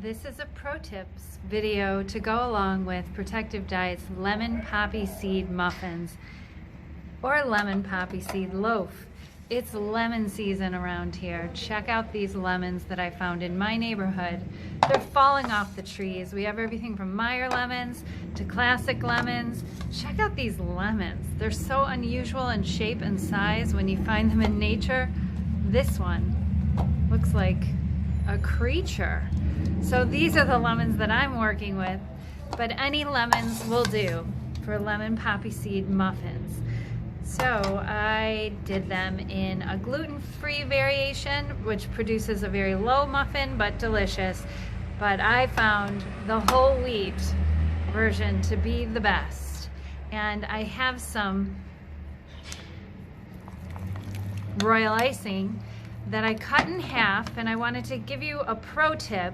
This is a pro tips video to go along with Protective Diet's lemon poppy seed muffins or lemon poppy seed loaf. It's lemon season around here. Check out these lemons that I found in my neighborhood. They're falling off the trees. We have everything from Meyer lemons to classic lemons. Check out these lemons. They're so unusual in shape and size when you find them in nature. This one looks like a creature. So these are the lemons that I'm working with, but any lemons will do for lemon poppy seed muffins. So I did them in a gluten-free variation, which produces a very low muffin, but delicious. But I found the whole wheat version to be the best. And I have some royal icing that I cut in half, and I wanted to give you a pro tip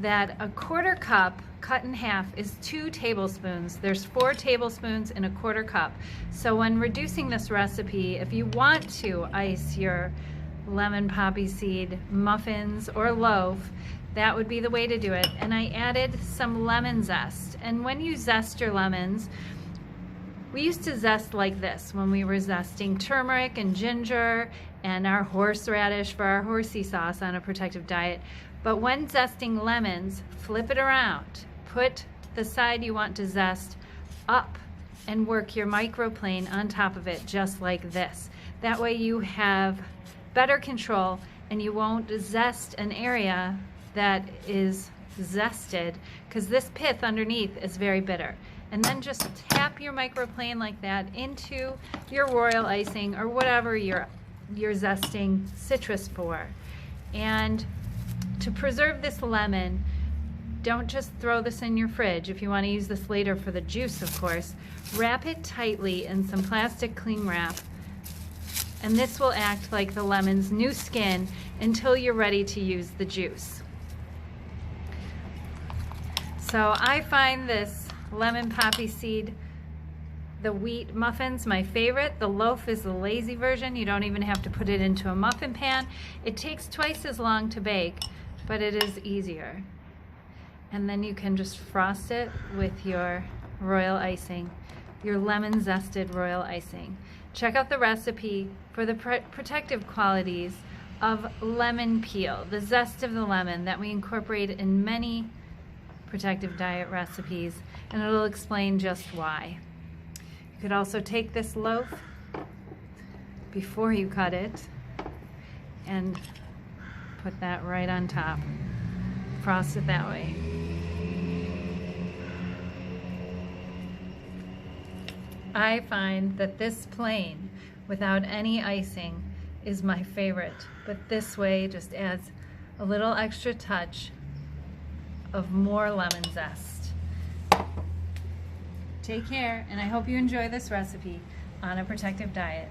that a quarter cup cut in half is 2 tablespoons. There's 4 tablespoons in a quarter cup. So when reducing this recipe, if you want to ice your lemon poppy seed muffins or loaf, that would be the way to do it. And I added some lemon zest. And when you zest your lemons, we used to zest like this when we were zesting turmeric and ginger and our horseradish for our horsey sauce on a Protective Diet. But when zesting lemons, flip it around. Put the side you want to zest up and work your microplane on top of it just like this. That way you have better control and you won't zest an area that is zested, because this pith underneath is very bitter. And then just tap your microplane like that into your royal icing or whatever you're zesting citrus for. And to preserve this lemon, don't just throw this in your fridge. If you want to use this later for the juice, of course, wrap it tightly in some plastic cling wrap, and this will act like the lemon's new skin until you're ready to use the juice. So I find this lemon poppy seed, the wheat muffins, my favorite. The loaf is the lazy version. You don't even have to put it into a muffin pan. It takes twice as long to bake, but it is easier. And then you can just frost it with your royal icing, your lemon zested royal icing. Check out the recipe for the protective qualities of lemon peel, the zest of the lemon that we incorporate in many Protective Diet recipes, and it'll explain just why. You could also take this loaf before you cut it and put that right on top. Frost it that way. I find that this plain without any icing is my favorite, but this way just adds a little extra touch of more lemon zest. Take care, and I hope you enjoy this recipe on a Protective Diet.